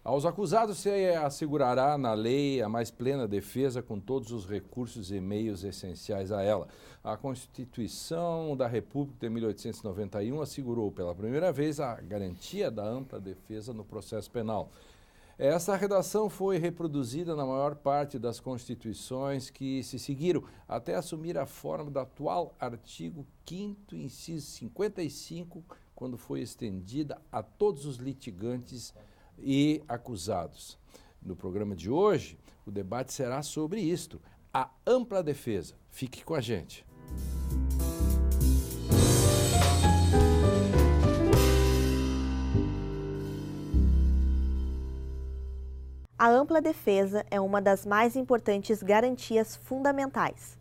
Aos acusados se assegurará na lei a mais plena defesa com todos os recursos e meios essenciais a ela. A Constituição da República de 1891 assegurou pela primeira vez a garantia da ampla defesa no processo penal. Essa redação foi reproduzida na maior parte das constituições que se seguiram, até assumir a forma do atual artigo 5º, inciso 55, quando foi estendida a todos os litigantes e acusados. No programa de hoje, o debate será sobre isto, a ampla defesa. Fique com a gente. A ampla defesa é uma das mais importantes garantias fundamentais.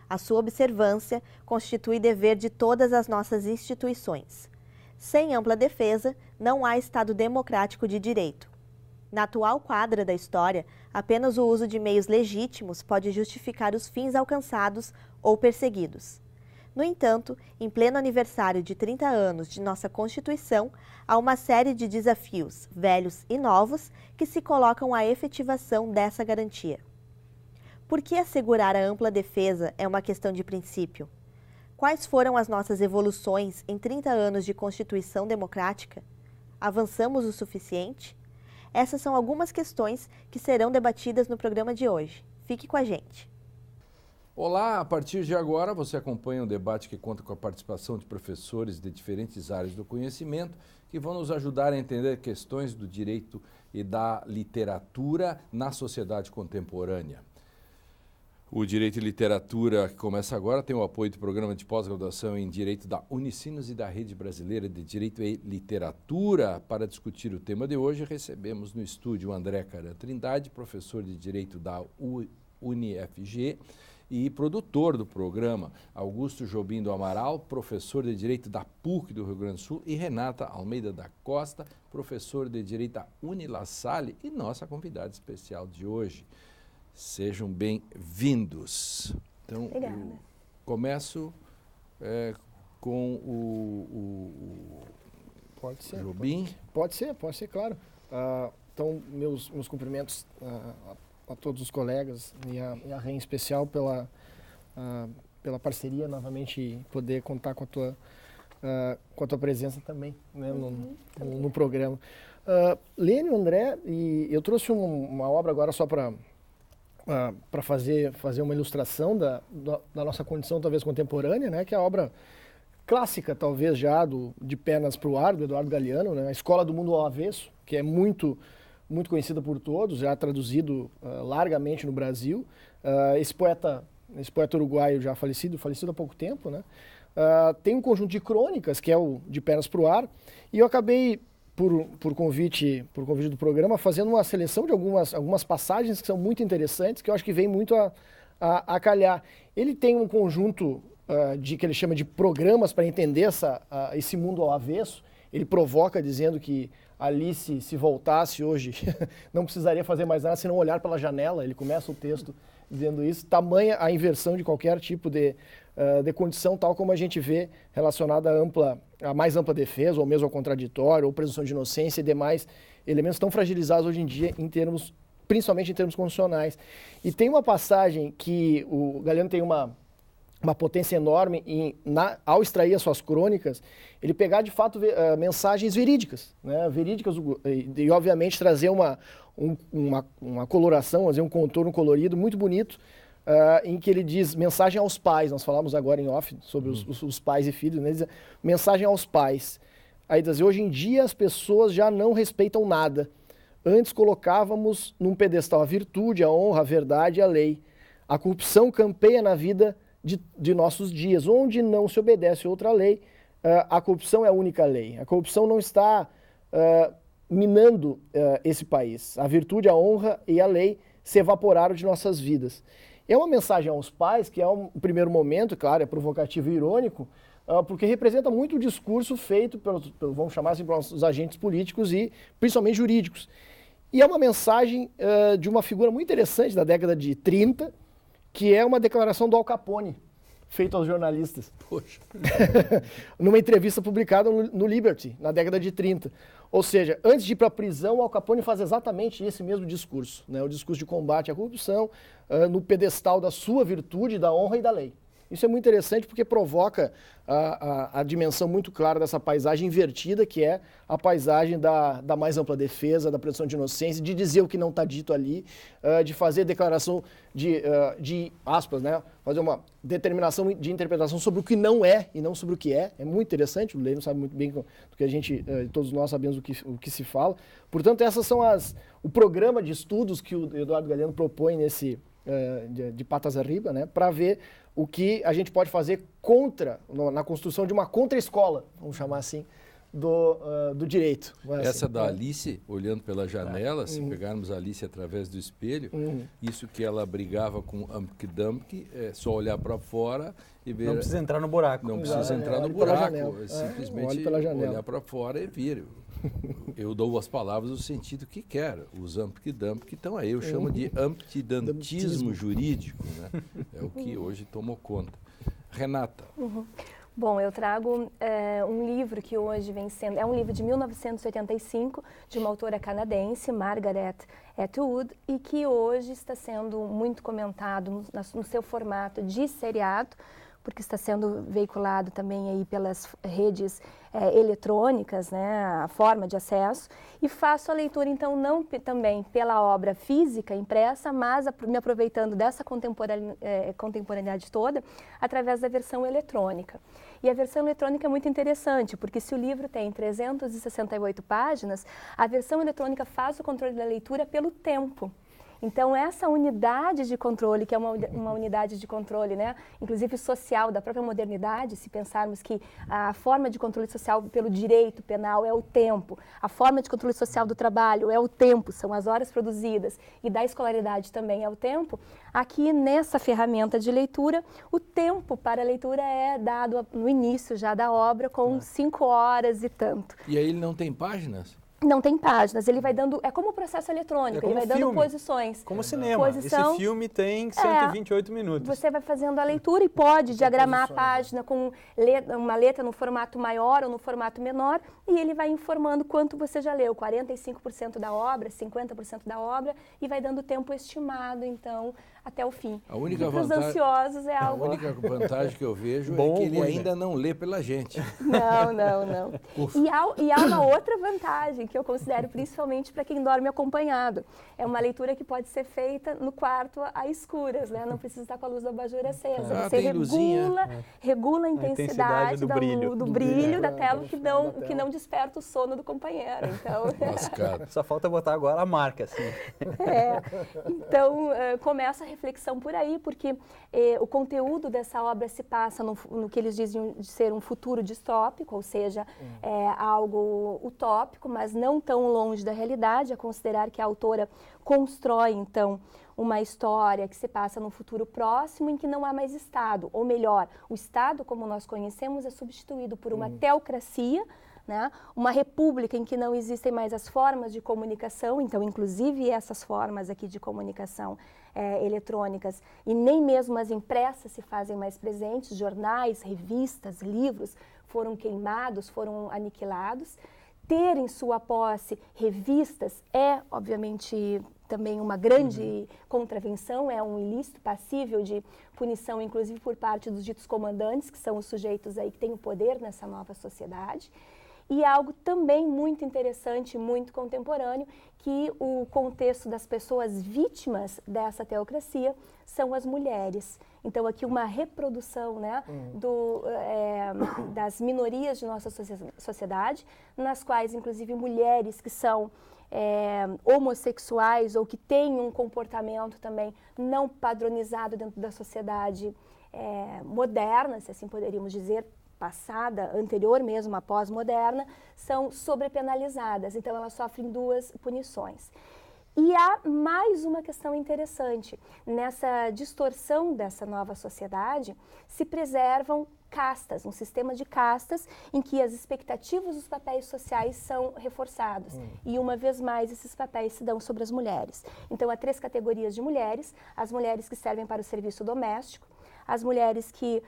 A sua observância constitui dever de todas as nossas instituições. Sem ampla defesa, não há Estado democrático de direito. Na atual quadra da história, apenas o uso de meios legítimos pode justificar os fins alcançados ou perseguidos. No entanto, em pleno aniversário de 30 anos de nossa Constituição, há uma série de desafios, velhos e novos, que se colocam à efetivação dessa garantia. Por que assegurar a ampla defesa é uma questão de princípio? Quais foram as nossas evoluções em 30 anos de Constituição democrática? Avançamos o suficiente? Essas são algumas questões que serão debatidas no programa de hoje. Fique com a gente. Olá, a partir de agora você acompanha um debate que conta com a participação de professores de diferentes áreas do conhecimento que vão nos ajudar a entender questões do direito e da literatura na sociedade contemporânea. O Direito e Literatura, que começa agora, tem o apoio do Programa de Pós-Graduação em Direito da Unicinos e da Rede Brasileira de Direito e Literatura. Para discutir o tema de hoje, recebemos no estúdio o André Caran Trindade, professor de Direito da UniFG e produtor do programa, Augusto Jobim do Amaral, professor de Direito da PUC do Rio Grande do Sul, e Renata Almeida da Costa, professor de Direito da UniLaSalle e nossa convidada especial de hoje. Sejam bem-vindos. Então, eu começo com o Pode ser, Jobim. Pode ser, claro. Então, meus cumprimentos a todos os colegas e a REN em especial pela parceria, novamente poder contar com a tua presença também, né, no programa. Lênio, André, e eu trouxe uma obra agora só para fazer uma ilustração da nossa condição talvez contemporânea, né, que é a obra clássica talvez já de Pernas para o Ar, do Eduardo Galeano, né, A Escola do Mundo ao Avesso, que é muito conhecida por todos, já traduzido largamente no Brasil. Esse poeta uruguaio já falecido há pouco tempo, né, tem um conjunto de crônicas, que é o De Pernas para o Ar, e eu acabei por convite do programa, fazendo uma seleção de algumas passagens que são muito interessantes, que eu acho que vem muito a calhar. Ele tem um conjunto que ele chama de programas para entender esse mundo ao avesso. Ele provoca dizendo que Alice, se voltasse hoje, não precisaria fazer mais nada senão olhar pela janela. Ele começa o texto dizendo isso. Tamanha a inversão de qualquer tipo de condição, tal como a gente vê relacionada à mais ampla defesa, ou mesmo ao contraditório, ou presunção de inocência e demais elementos tão fragilizados hoje em dia, principalmente em termos constitucionais. E tem uma passagem que o Galeano tem uma potência enorme ao extrair as suas crônicas, ele pegar de fato mensagens verídicas, né? Verídicas e obviamente trazer uma coloração, vamos dizer, um contorno colorido muito bonito, em que ele diz mensagem aos pais. Nós falamos agora em off sobre os pais e filhos, né? Ele diz, mensagem aos pais. Aí diz, hoje em dia as pessoas já não respeitam nada. Antes colocávamos num pedestal a virtude, a honra, a verdade e a lei. A corrupção campeia na vida de nossos dias, onde não se obedece outra lei, a corrupção é a única lei. A corrupção não está minando esse país. A virtude, a honra e a lei se evaporaram de nossas vidas. É uma mensagem aos pais que, um primeiro momento, claro, é provocativo e irônico, porque representa muito o discurso feito vamos chamar assim, pelos agentes políticos e principalmente jurídicos. E é uma mensagem de uma figura muito interessante da década de 30, que é uma declaração do Al Capone, feita aos jornalistas. Poxa. Numa entrevista publicada no Liberty, na década de 30, Ou seja, antes de ir para a prisão, o Al Capone faz exatamente esse mesmo discurso, né? O discurso de combate à corrupção, no pedestal da sua virtude, da honra e da lei. Isso é muito interessante porque provoca a dimensão muito clara dessa paisagem invertida, que é a paisagem da mais ampla defesa, da presunção de inocência, de dizer o que não está dito ali, de fazer declaração de aspas, né? Fazer uma determinação de interpretação sobre o que não é e não sobre o que é. É muito interessante, o Leino sabe muito bem do que a gente, todos nós sabemos o que se fala. Portanto, essas são o programa de estudos que o Eduardo Galeano propõe nesse de patas arriba, né, para ver o que a gente pode fazer na construção de uma contra-escola, vamos chamar assim, do direito. Essa da Alice, olhando pela janela, se pegarmos a Alice através do espelho, isso que ela brigava com Humpty Dumpty, é só olhar para fora e ver... Não precisa entrar no buraco. Não precisa entrar no buraco, simplesmente olhar para fora e vir. Eu dou às palavras o sentido que quero. Os Humpty Dumpty que estão aí. Eu chamo de amptidantismo jurídico, né? É o que hoje tomou conta. Renata. Bom, eu trago um livro que hoje vem sendo... É um livro de 1985, de uma autora canadense, Margaret Atwood, e que hoje está sendo muito comentado no seu formato de seriado, porque está sendo veiculado também aí pelas redes eletrônicas, né, a forma de acesso, e faço a leitura, então, não também pela obra física impressa, mas me aproveitando dessa contemporaneidade toda, através da versão eletrônica. E a versão eletrônica é muito interessante, porque se o livro tem 368 páginas, a versão eletrônica faz o controle da leitura pelo tempo. Então, essa unidade de controle, que é uma unidade de controle, né, inclusive social, da própria modernidade, se pensarmos que a forma de controle social pelo direito penal é o tempo, a forma de controle social do trabalho é o tempo, são as horas produzidas, e da escolaridade também é o tempo, aqui nessa ferramenta de leitura, o tempo para a leitura é dado no início já da obra com 5 horas e tanto. E aí ele não tem páginas? Não tem páginas, ele vai dando, é como o processo eletrônico, ele vai dando posições. Como cinema, esse filme tem 128 minutos. Você vai fazendo a leitura e pode diagramar a página com uma letra no formato maior ou no formato menor, e ele vai informando quanto você já leu, 45% da obra, 50% da obra, e vai dando tempo estimado, então, até o fim. A única para os ansiosos é algo... A única vantagem que eu vejo é que ele ainda não lê pela gente. Não. E há uma outra vantagem, que eu considero principalmente para quem dorme acompanhado. É uma leitura que pode ser feita no quarto a escuras, né? Não precisa estar com a luz do abajur acesa. Você regula a intensidade do brilho da tela, que não desperta o sono do companheiro. Então, só falta botar agora a marca, assim. Então, começa a reflexão por aí, porque o conteúdo dessa obra se passa no que eles dizem de ser um futuro distópico, ou seja, algo utópico, mas não tão longe da realidade, a considerar que a autora constrói, então, uma história que se passa no futuro próximo em que não há mais Estado, ou melhor, o Estado, como nós conhecemos, é substituído por uma teocracia, né? Uma república em que não existem mais as formas de comunicação, então, inclusive essas formas aqui de comunicação eletrônicas, e nem mesmo as impressas se fazem mais presentes, jornais, revistas, livros foram queimados, foram aniquilados. Ter em sua posse revistas é, obviamente, também uma grande contravenção, é um ilícito passível de punição, inclusive por parte dos ditos comandantes, que são os sujeitos aí que têm o poder nessa nova sociedade. E algo também muito interessante, muito contemporâneo, que o contexto das pessoas vítimas dessa teocracia são as mulheres. Então, aqui uma reprodução, né, das minorias de nossa sociedade, nas quais, inclusive, mulheres que são homossexuais ou que têm um comportamento também não padronizado dentro da sociedade moderna, se assim poderíamos dizer, passada, anterior mesmo, à pós-moderna, são sobrepenalizadas. Então, elas sofrem 2 punições. E há mais uma questão interessante. Nessa distorção dessa nova sociedade, se preservam castas, um sistema de castas em que as expectativas dos papéis sociais são reforçados. E, uma vez mais, esses papéis se dão sobre as mulheres. Então, há 3 categorias de mulheres: as mulheres que servem para o serviço doméstico, as mulheres que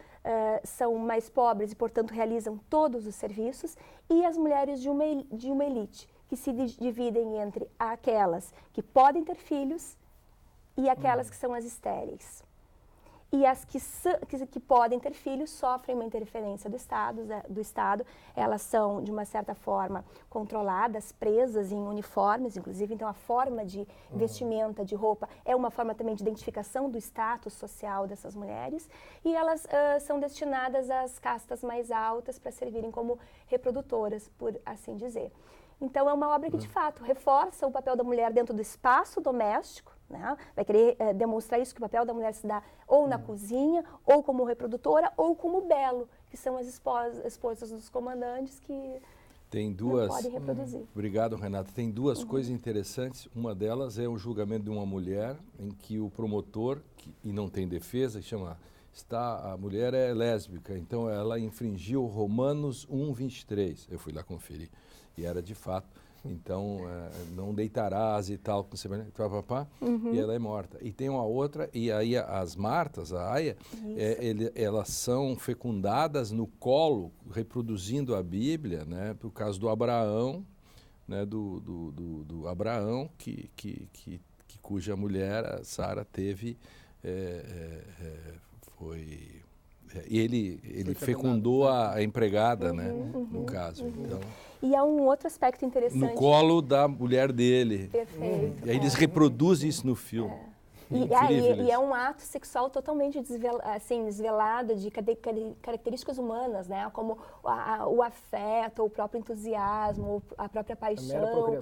são mais pobres e, portanto, realizam todos os serviços, e as mulheres de uma elite, que se dividem entre aquelas que podem ter filhos e aquelas que são as estéreis. E as que podem ter filhos sofrem uma interferência do Estado. Elas são, de uma certa forma, controladas, presas em uniformes, inclusive. Então, a forma de vestimenta, de roupa, é uma forma também de identificação do status social dessas mulheres. E elas são destinadas às castas mais altas para servirem como reprodutoras, por assim dizer. Então, é uma obra que, de fato, reforça o papel da mulher dentro do espaço doméstico, né? Vai querer demonstrar isso, que o papel da mulher se dá ou na cozinha, ou como reprodutora, ou como belo, que são as esposas dos comandantes que não podem reproduzir. Obrigado, Renata. Tem duas coisas interessantes. Uma delas é o julgamento de uma mulher em que o promotor, e não tem defesa, a mulher é lésbica, então ela infringiu Romanos 1:23. Eu fui lá conferir. E era de fato. Então, não deitarás e tal, e ela é morta. E tem uma outra, e aí as Martas, a Aia, elas são fecundadas no colo, reproduzindo a Bíblia, né, por causa do Abraão, né, do Abraão, cuja mulher, a Sara, teve, ele fecundou a empregada, né, no caso. Então, e há um outro aspecto interessante. No colo da mulher dele. Perfeito. E aí eles reproduzem isso no filme. E é um ato sexual totalmente desvelado de características humanas, né? Como o afeto, o próprio entusiasmo, a própria paixão,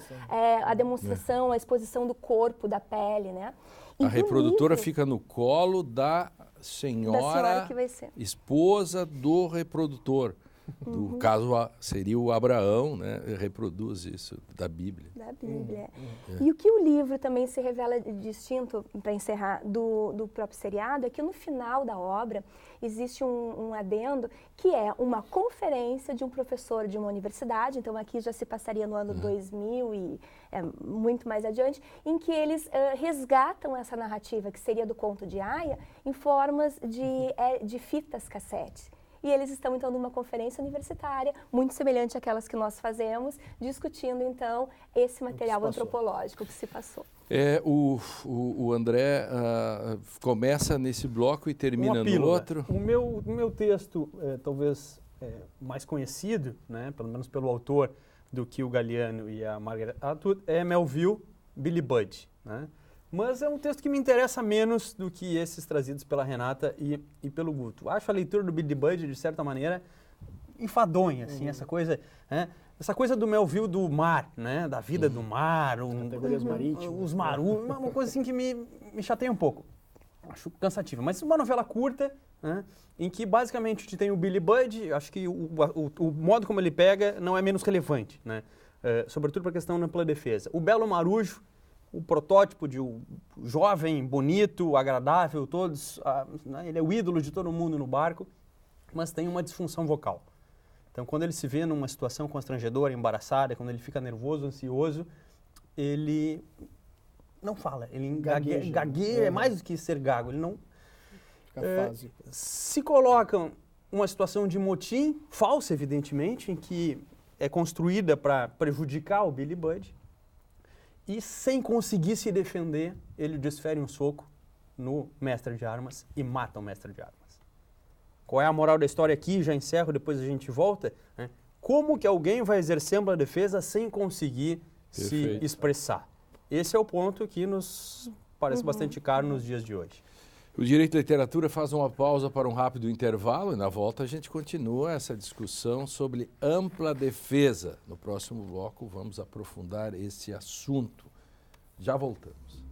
a demonstração, a exposição do corpo, da pele, né? A reprodutora fica no colo da senhora que vai ser esposa do reprodutor. No caso, seria o Abraão, né? Reproduz isso da Bíblia. Da Bíblia. E o que o livro também se revela distinto, para encerrar, do próprio seriado, é que no final da obra existe um adendo que é uma conferência de um professor de uma universidade, então aqui já se passaria no ano 2000 e muito mais adiante, em que eles resgatam essa narrativa, que seria do conto de Aia, em formas de fitas cassete. E eles estão, então, numa conferência universitária, muito semelhante àquelas que nós fazemos, discutindo, então, esse material antropológico que se passou. O André começa nesse bloco e termina no outro. O meu texto, talvez mais conhecido, né, pelo menos pelo autor, do que o Galiano e a Margaret Atwood, é Melville, Billy Budd, né? Mas é um texto que me interessa menos do que esses trazidos pela Renata e pelo Guto. Acho a leitura do Billy Budd, de certa maneira, enfadonha, assim, essa coisa do Melville do mar, né? Da vida do mar, categorias marítimas, os marus, uma coisa assim que me chateia um pouco. Acho cansativa. Mas uma novela curta, né? Em que basicamente te tem o Billy Budd, acho que o modo como ele pega não é menos relevante, né? Sobretudo para a questão da ampla defesa. O Belo Marujo, o protótipo de um jovem, bonito, agradável, né, ele é o ídolo de todo mundo no barco, mas tem uma disfunção vocal. Então, quando ele se vê numa situação constrangedora, embaraçada, quando ele fica nervoso, ansioso, ele não fala, ele gagueja, é mais do que ser gago, ele não... Se coloca uma situação de motim, falsa, evidentemente, em que é construída para prejudicar o Billy Budd, e sem conseguir se defender, ele desfere um soco no mestre de armas e mata o mestre de armas. Qual é a moral da história aqui? Já encerro, depois a gente volta. Né? Como que alguém vai exercer ampla defesa sem conseguir se expressar? Esse é o ponto que nos parece bastante caro nos dias de hoje. O Direito à Literatura faz uma pausa para um rápido intervalo e na volta a gente continua essa discussão sobre ampla defesa. No próximo bloco vamos aprofundar esse assunto. Já voltamos.